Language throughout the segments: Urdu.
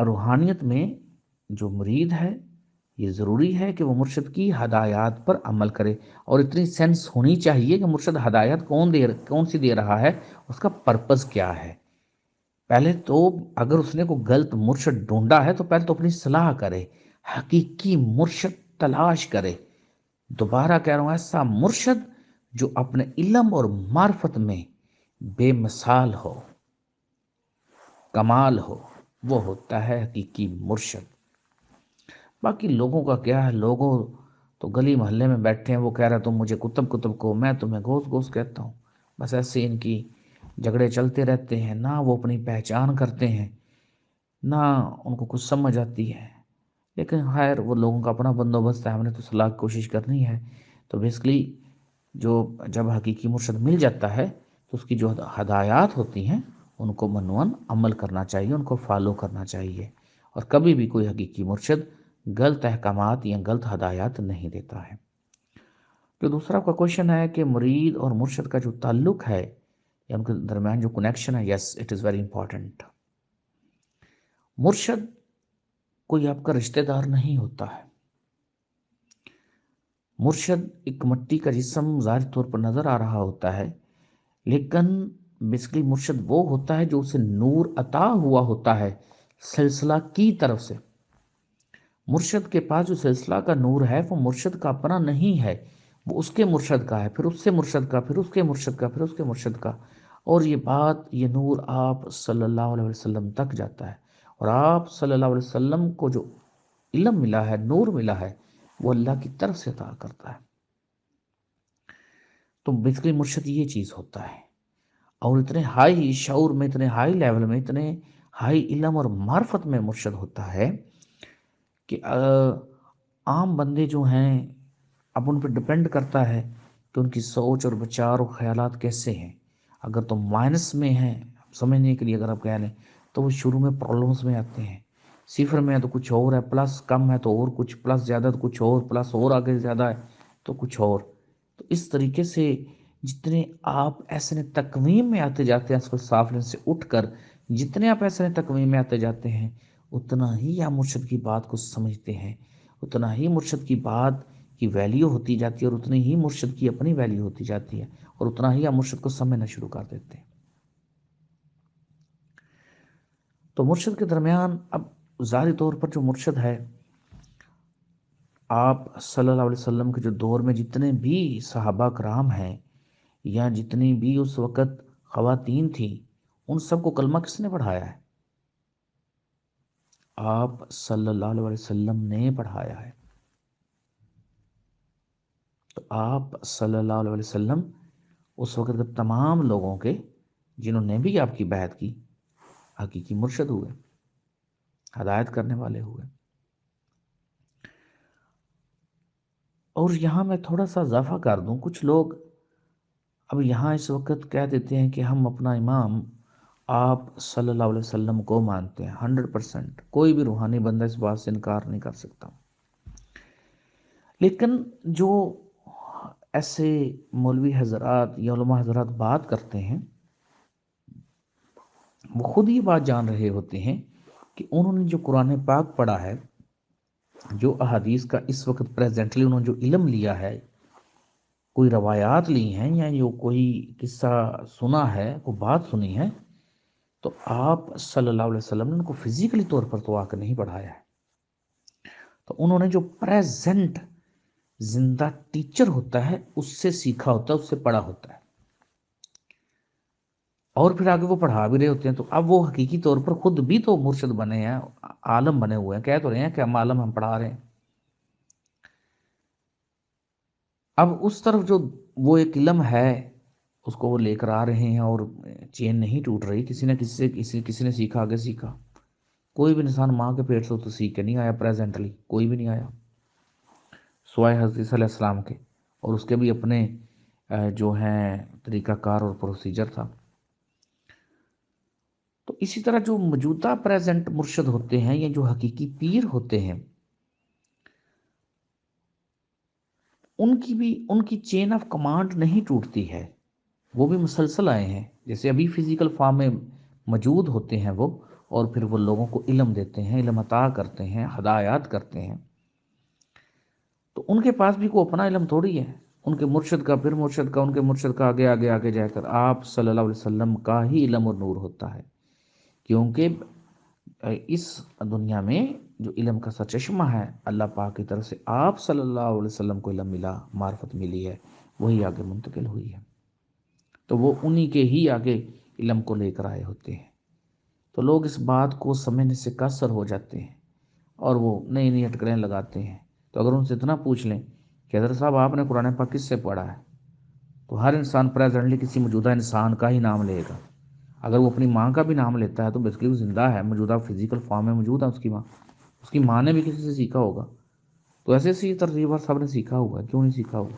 روحانیت میں جو مرید ہے یہ ضروری ہے کہ وہ مرشد کی ہدایات پر عمل کرے، اور اتنی سینس ہونی چاہیے کہ مرشد ہدایت کون سی دے رہا ہے، اس کا پرپس کیا ہے۔ پہلے تو اگر اس نے کوئی غلط مرشد ڈھونڈا ہے تو پہلے تو اپنی صلاح کرے، حقیقی مرشد تلاش کرے۔ دوبارہ کہہ رہا ہوں، ایسا مرشد جو اپنے علم اور معرفت میں بے مثال ہو، کمال ہو، وہ ہوتا ہے حقیقی مرشد۔ باقی لوگوں کا کیا ہے، لوگوں تو گلی محلے میں بیٹھے ہیں، وہ کہہ رہے تم مجھے کتب کو، میں تمہیں گھوس گھوس کہتا ہوں۔ بس ایسے ان کی جھگڑے چلتے رہتے ہیں، نہ وہ اپنی پہچان کرتے ہیں، نہ ان کو کچھ سمجھ آتی ہے۔ لیکن خیر وہ لوگوں کا اپنا بندوبست ہے، ہم نے تو صلاح کی کوشش کرنی ہے۔ تو بیسکلی جب حقیقی مرشد مل جاتا ہے تو اس کی جو ہدایات ہوتی ہیں ان کو منوان عمل کرنا چاہیے، ان کو فالو کرنا چاہیے، اور کبھی بھی کوئی حقیقی مرشد غلط احکامات یا غلط ہدایات نہیں دیتا ہے۔ جو دوسرا کا کوشچن ہے کہ مرید اور مرشد کا جو تعلق ہے یا ان کے درمیان جو کنیکشن ہے، yes it is very important. مرشد کوئی آپ کا رشتہ دار نہیں ہوتا ہے۔ مرشد ایک مٹی کا جسم ظاہری طور پر نظر آ رہا ہوتا ہے، لیکن بیسکلی مرشد وہ ہوتا ہے جو اسے نور عطا ہوا ہوتا ہے سلسلہ کی طرف سے۔ مرشد کے پاس جو سلسلہ کا نور ہے وہ مرشد کا اپنا نہیں ہے، وہ اس کے مرشد کا ہے، پھر اس سے مرشد کا، پھر اس کے مرشد کا، پھر اس کے مرشد کا، اور یہ نور آپ صلی اللہ علیہ وسلم تک جاتا ہے۔ اور آپ صلی اللہ علیہ وسلم کو جو علم ملا ہے، نور ملا ہے، وہ اللہ کی طرف سے عطا کرتا ہے۔ تو بیسکلی مرشد یہ چیز ہوتا ہے، اور اتنے ہائی شعور میں، اتنے ہائی لیول میں، اتنے ہائی علم اور معرفت میں مرشد ہوتا ہے کہ عام بندے جو ہیں اب ان پہ ڈپینڈ کرتا ہے کہ ان کی سوچ اور بچار اور خیالات کیسے ہیں۔ اگر تو مائنس میں ہیں، سمجھنے کے لیے اگر آپ کہہ لیں تو وہ شروع میں پرابلمس میں آتے ہیں، صفر میں ہے تو کچھ اور ہے، پلس کم ہے تو اور کچھ، پلس زیادہ تو کچھ اور، پلس اور آگے زیادہ ہے تو کچھ اور۔ تو اس طریقے سے جتنے آپ ایسے تقویم میں آتے جاتے ہیں، صاف سے اٹھ کر جتنے آپ ایسے تقویم میں آتے جاتے ہیں، اتنا ہی آپ مرشد کی بات کو سمجھتے ہیں، اتنا ہی مرشد کی بات کی ویلیو ہوتی جاتی ہے، اور اتنی ہی مرشد کی اپنی ویلیو ہوتی جاتی ہے، اور اتنا ہی آپ مرشد کو سمجھنا شروع کر دیتے ہیں۔ تو مرشد کے درمیان اب ظاہری طور پر جو مرشد ہے، آپ صلی اللہ علیہ وسلم کے جو دور میں جتنے بھی صحابہ کرام ہیں یا جتنی بھی اس وقت خواتین تھیں، ان سب کو کلمہ کس نے پڑھایا ہے؟ آپ صلی اللہ علیہ وسلم نے پڑھایا ہے۔ تو آپ صلی اللہ علیہ وسلم اس وقت کے تمام لوگوں کے جنہوں نے بھی آپ کی بیعت کی حقیقی مرشد ہوئے، ہدایت کرنے والے ہوئے۔ اور یہاں میں تھوڑا سا اضافہ کر دوں، کچھ لوگ اب یہاں اس وقت کہہ دیتے ہیں کہ ہم اپنا امام آپ صلی اللہ علیہ وسلم کو مانتے ہیں 100%، کوئی بھی روحانی بندہ اس بات سے انکار نہیں کر سکتا۔ لیکن جو ایسے مولوی حضرات یا علماء حضرات بات کرتے ہیں، وہ خود یہ بات جان رہے ہوتے ہیں کہ انہوں نے جو قرآن پاک پڑھا ہے، جو احادیث کا اس وقت پریزنٹلی انہوں نے جو علم لیا ہے، کوئی روایات لی ہیں یا جو کوئی قصہ سنا ہے، کوئی بات سنی ہے، تو آپ صلی اللہ علیہ وسلم نے ان کو فزیکلی طور پر تو آ کر نہیں پڑھایا ہے۔ تو انہوں نے جو پریزنٹ زندہ ٹیچر ہوتا ہے اس سے سیکھا ہوتا ہے، اس سے پڑھا ہوتا ہے، اور پھر آگے وہ پڑھا بھی رہے ہوتے ہیں۔ تو اب وہ حقیقی طور پر خود بھی تو مرشد بنے ہیں، عالم بنے ہوئے ہیں، کہہ تو رہے ہیں کہ ہم عالم، ہم پڑھا رہے ہیں۔ اب اس طرف جو وہ ایک علم ہے اس کو وہ لے کر آ رہے ہیں، اور چین نہیں ٹوٹ رہی، کسی نہ کسی سے کسی نے سیکھا، آگے سیکھا۔ کوئی بھی انسان ماں کے پیٹ سے تو سیکھ کے نہیں آیا، پریزنٹلی کوئی بھی نہیں آیا سوائے حضرت عیسیٰ علیہ السلام کے، اور اس کے بھی اپنے جو ہیں طریقہ کار اور پروسیجر تھا۔ تو اسی طرح جو موجودہ پریزنٹ مرشد ہوتے ہیں یا جو حقیقی پیر ہوتے ہیں، ان کی چین آف کمانڈ نہیں ٹوٹتی ہے، وہ بھی مسلسل آئے ہیں۔ جیسے ابھی فزیکل فارم میں موجود ہوتے ہیں وہ، اور پھر وہ لوگوں کو علم دیتے ہیں، علم عطا کرتے ہیں، ہدایات کرتے ہیں، تو ان کے پاس بھی کوئی اپنا علم تھوڑی ہے، ان کے مرشد کا، پھر مرشد کا، ان کے مرشد کا، آگے آگے آگے جا کر آپ صلی اللہ علیہ وسلم کا ہی علم اور نور ہوتا ہے، کیونکہ اس دنیا میں جو علم کا سرچشمہ ہے اللہ پاک کی طرف سے آپ صلی اللہ علیہ وسلم کو علم ملا، معرفت ملی ہے، وہی آگے منتقل ہوئی ہے، تو وہ انہی کے ہی آگے علم کو لے کر آئے ہوتے ہیں۔ تو لوگ اس بات کو سمجھنے سے قاصر ہو جاتے ہیں اور وہ نئی نئی اٹکلیں لگاتے ہیں۔ تو اگر ان سے اتنا پوچھ لیں کہ حضرت صاحب آپ نے قرآن پاک کس سے پڑھا ہے، تو ہر انسان پریزنٹلی کسی موجودہ انسان کا ہی نام لے گا۔ اگر وہ اپنی ماں کا بھی نام لیتا ہے تو بیسکلی وہ زندہ ہے، موجودہ فزیکل فارم میں موجود ہے اس کی ماں نے بھی کسی سے سیکھا ہوگا، تو ایسے اسی ترتیب سب نے سیکھا ہوا ہے، کیوں نہیں سیکھا ہوا؟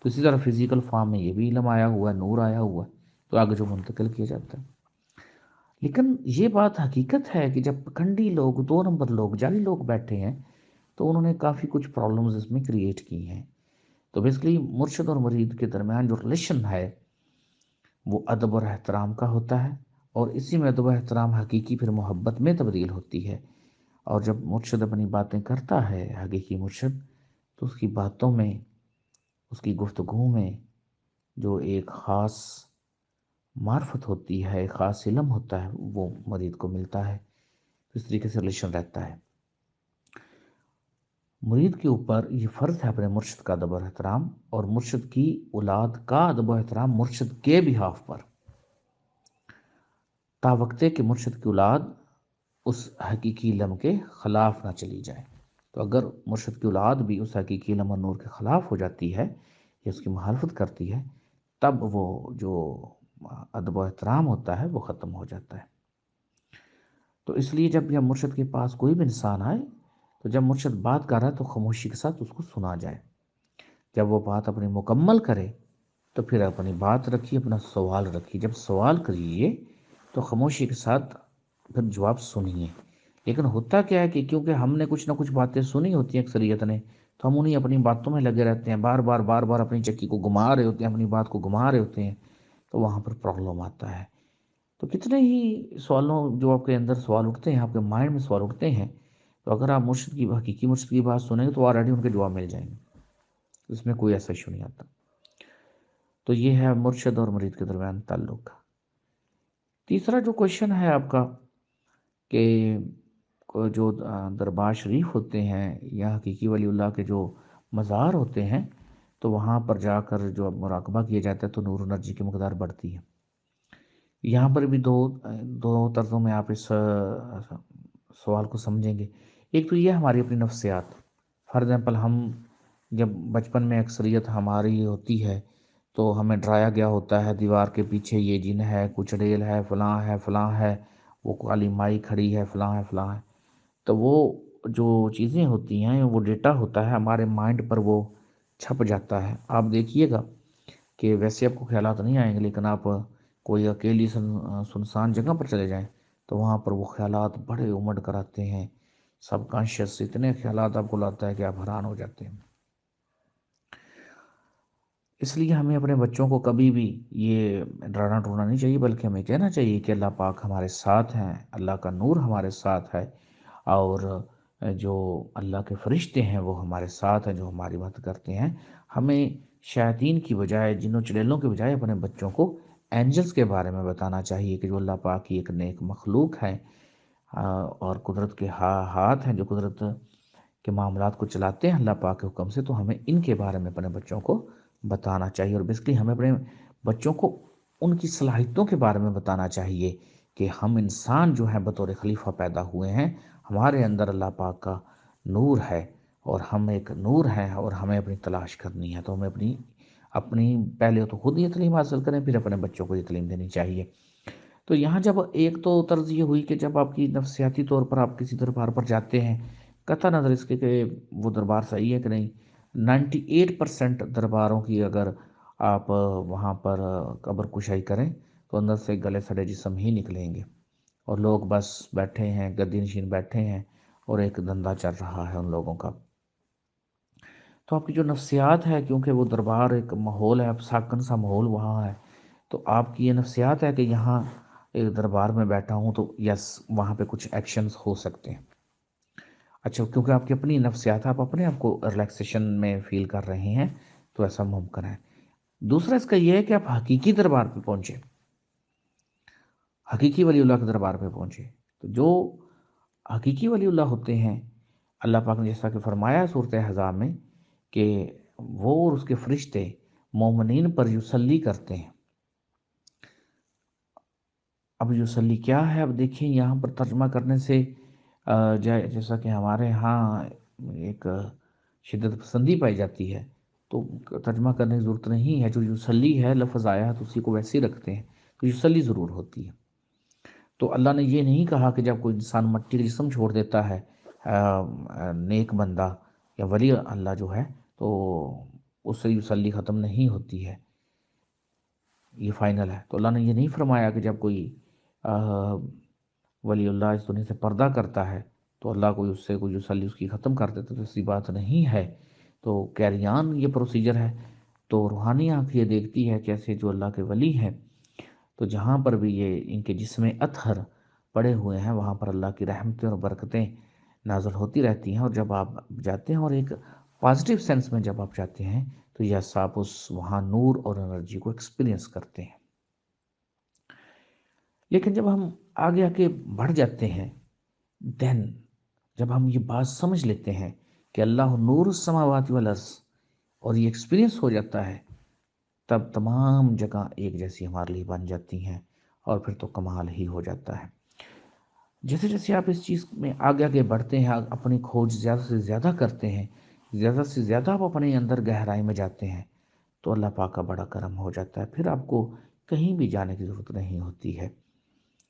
تو اسی طرح فزیکل فارم میں یہ بھی علم آیا ہوا ہے، نور آیا ہوا ہے، تو آگے جو منتقل کیا جاتا ہے۔ لیکن یہ بات حقیقت ہے کہ جب پکھنڈی لوگ، دو نمبر لوگ، جعلی لوگ بیٹھے ہیں تو انہوں نے کافی کچھ پرابلمز اس میں کریٹ کی ہیں۔ تو بیسکلی مرشد اور مرید کے درمیان جو ریلیشن ہے وہ ادب اور احترام کا ہوتا ہے، اور اسی میں ادب و احترام حقیقی پھر محبت میں تبدیل ہوتی ہے، اور جب مرشد اپنی باتیں کرتا ہے، حقیقی مرشد، تو اس کی باتوں میں، اس کی گفتگو میں جو ایک خاص معرفت ہوتی ہے، ایک خاص علم ہوتا ہے، وہ مرید کو ملتا ہے، اس طریقے سے ریلیشن رہتا ہے۔ مرید کے اوپر یہ فرض ہے اپنے مرشد کا ادب و احترام، اور مرشد کی اولاد کا ادب و احترام مرشد کے بہاف پر، تا وقتے کہ مرشد کی اولاد اس حقیقی علم کے خلاف نہ چلی جائے۔ تو اگر مرشد کی اولاد بھی اس حقیقی علم اور نور کے خلاف ہو جاتی ہے یا اس کی مخالفت کرتی ہے، تب وہ جو ادب و احترام ہوتا ہے وہ ختم ہو جاتا ہے۔ تو اس لیے جب مرشد کے پاس کوئی بھی انسان آئے تو جب مرشد بات کر رہا ہے تو خاموشی کے ساتھ اس کو سنا جائے، جب وہ بات اپنی مکمل کرے تو پھر اپنی بات رکھیے، اپنا سوال رکھیے، جب سوال کریے تو خاموشی کے ساتھ پھر جواب سنیے۔ لیکن ہوتا کیا ہے کہ کیونکہ ہم نے کچھ نہ کچھ باتیں سنی ہوتی ہیں اکثریت نے، تو ہم انہیں اپنی باتوں میں لگے رہتے ہیں، بار بار اپنی چکی کو گھما رہے ہوتے ہیں، اپنی بات کو گھما رہے ہوتے ہیں، تو وہاں پر پرابلم آتا ہے۔ تو کتنے ہی سوالوں جو آپ کے اندر سوال اٹھتے ہیں، آپ کے مائنڈ میں سوال اٹھتے ہیں، تو اگر آپ مرشد کی، حقیقی مرشد کی بات سنیں گے تو آلریڈی ان کے جواب مل جائیں گے، اس میں کوئی ایسا ایشو نہیں آتا۔ تو یہ ہے مرشد اور مرید کے درمیان تعلق کا۔ تیسرا جو کویشچن ہے آپ کا کہ جو دربار شریف ہوتے ہیں یا حقیقی ولی اللہ کے جو مزار ہوتے ہیں تو وہاں پر جا کر جو مراقبہ کیا جاتا ہے تو نور و انرجی کی مقدار بڑھتی ہے۔ یہاں پر بھی دو طرزوں میں آپ اس سوال کو سمجھیں گے۔ ایک تو یہ ہماری اپنی نفسیات، فار ایگزامپل ہم جب بچپن میں اکثریت ہماری ہوتی ہے تو ہمیں ڈرایا گیا ہوتا ہے دیوار کے پیچھے یہ جن ہے، کچھ ڑیل ہے، فلاں ہے، وہ کالی مائی کھڑی ہے، فلاں ہے، تو وہ جو چیزیں ہوتی ہیں وہ ڈیٹا ہوتا ہے ہمارے مائنڈ پر، وہ چھپ جاتا ہے۔ آپ دیکھیے گا کہ ویسے آپ کو خیالات نہیں آئیں گے، لیکن آپ کوئی اکیلی سنسان جگہ پر چلے جائیں تو وہاں پر وہ خیالات بڑے امڑ کر آتے ہیں، سب کانشیس اتنے خیالات آپ کو لاتا ہے کہ آپ حیران ہو جاتے ہیں۔ اس لیے ہمیں اپنے بچوں کو کبھی بھی یہ ڈرانا ڈرونا نہیں چاہیے، بلکہ ہمیں کہنا چاہیے کہ اللہ پاک ہمارے ساتھ ہیں، اللہ کا نور ہمارے ساتھ ہے، اور جو اللہ کے فرشتے ہیں وہ ہمارے ساتھ ہیں جو ہماری مدد کرتے ہیں۔ ہمیں شیاطین کی بجائے، جنوں چڑیلوں کے بجائے اپنے بچوں کو اینجلز کے بارے میں بتانا چاہیے کہ جو اللہ پاک کی ایک نیک مخلوق ہے، اور قدرت کے ہاتھ ہیں جو قدرت کے معاملات کو چلاتے ہیں اللہ پاک کے حکم سے، تو ہمیں ان کے بارے میں اپنے بچوں کو بتانا چاہیے، اور بیسکلی ہمیں اپنے بچوں کو ان کی صلاحیتوں کے بارے میں بتانا چاہیے کہ ہم انسان جو ہیں بطور خلیفہ پیدا ہوئے ہیں، ہمارے اندر اللہ پاک کا نور ہے اور ہم ایک نور ہیں، اور ہمیں اپنی تلاش کرنی ہے۔ تو ہمیں اپنی پہلے تو خود یہ تعلیم حاصل کریں، پھر اپنے بچوں کو یہ تعلیم دینی چاہیے۔ تو یہاں جب ایک تو طرز یہ ہوئی کہ جب آپ کی نفسیاتی طور پر آپ کسی دربار پر جاتے ہیں، قطع نظر اس کے کہ وہ دربار صحیح ہے کہ نہیں، 98% درباروں کی اگر آپ وہاں پر قبر کشائی کریں تو اندر سے گلے سڑے جسم ہی نکلیں گے، اور لوگ بس بیٹھے ہیں، گدی نشین بیٹھے ہیں، اور ایک دھندا چل رہا ہے ان لوگوں کا۔ تو آپ کی جو نفسیات ہے، کیونکہ وہ دربار ایک ماحول ہے، اب ساکن سا ماحول وہاں ہے، تو آپ کی یہ نفسیات ہے کہ یہاں ایک دربار میں بیٹھا ہوں تو یس وہاں پہ کچھ ایکشنز ہو سکتے ہیں. اچھا کیونکہ آپ کی اپنی نفسیات، آپ اپنے آپ کو ریلیکسیشن میں فیل کر رہے ہیں تو ایسا ممکن ہے. دوسرا اس کا یہ ہے کہ آپ حقیقی دربار پہ پہنچے، حقیقی ولی اللہ کے دربار پہ پہنچے. تو جو حقیقی ولی اللہ ہوتے ہیں، اللہ پاک نے جیسا کہ فرمایا صورت احزاب میں کہ وہ اور اس کے فرشتے مومنین پر یصلی کرتے ہیں. اب یصلی کیا ہے؟ اب دیکھیں یہاں پر ترجمہ کرنے سے جیسا کہ ہمارے ہاں ایک شدت پسندی پائی جاتی ہے، تو ترجمہ کرنے کی ضرورت نہیں ہے. جو یصلی ہے لفظ آیا تو اسی کو ویسے ہی رکھتے ہیں، تو یصلی ضرور ہوتی ہے. تو اللہ نے یہ نہیں کہا کہ جب کوئی انسان مٹی کا جسم چھوڑ دیتا ہے نیک بندہ یا ولی اللہ جو ہے، تو اس سے یصلی ختم نہیں ہوتی ہے، یہ فائنل ہے. تو اللہ نے یہ نہیں فرمایا کہ جب کوئی ولی اللہ اس دنیا سے پردہ کرتا ہے تو اللہ کوئی اس سے کوئی یصلی اس کی ختم کر دیتا، تو ایسی بات نہیں ہے. تو کیریان یہ پروسیجر ہے. تو روحانی آنکھ یہ دیکھتی ہے کیسے جو اللہ کے ولی ہیں، تو جہاں پر بھی یہ ان کے جسم اطہر پڑے ہوئے ہیں وہاں پر اللہ کی رحمتیں اور برکتیں نازل ہوتی رہتی ہیں. اور جب آپ جاتے ہیں اور ایک پازیٹیو سینس میں جب آپ جاتے ہیں تو یس آپ اس وہاں نور اور انرجی کو ایکسپیرینس کرتے ہیں. لیکن جب ہم آگے آگے بڑھ جاتے ہیں، دین جب ہم یہ بات سمجھ لیتے ہیں کہ اللہ نور السماوات والارض اور یہ ایکسپیرینس ہو جاتا ہے، تب تمام جگہ ایک جیسی ہمارے لیے بن جاتی ہیں اور پھر تو کمال ہی ہو جاتا ہے. جیسے جیسے آپ اس چیز میں آگے آگے بڑھتے ہیں، اپنی کھوج زیادہ سے زیادہ کرتے ہیں، زیادہ سے زیادہ آپ اپنے اندر گہرائی میں جاتے ہیں، تو اللہ پاک کا بڑا کرم ہو جاتا ہے. پھر آپ کو کہیں بھی جانے کی ضرورت نہیں ہوتی ہے.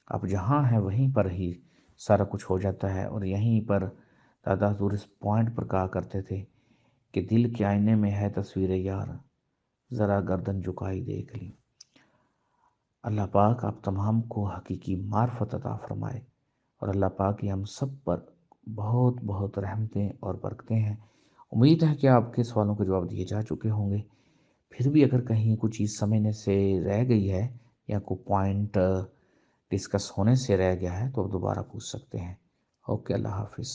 آپ جہاں ہیں وہیں پر ہی سارا کچھ ہو جاتا ہے. اور یہیں پر دادا حضور اس پوائنٹ پر کہا کرتے تھے کہ دل کے آئینے میں ہے تصویر یار، ذرا گردن جھکائی دیکھ لی. اللہ پاک آپ تمام کو حقیقی معرفت عطا فرمائے، اور اللہ پاک کی ہم سب پر بہت بہت رحمتیں اور برکتیں ہیں. امید ہے کہ آپ کے سوالوں کے جواب دیے جا چکے ہوں گے. پھر بھی اگر کہیں کچھ چیز سمجھنے سے رہ گئی ہے یا کوئی پوائنٹ ڈسکس ہونے سے رہ گیا ہے تو آپ دوبارہ پوچھ سکتے ہیں. اوکے، اللہ حافظ.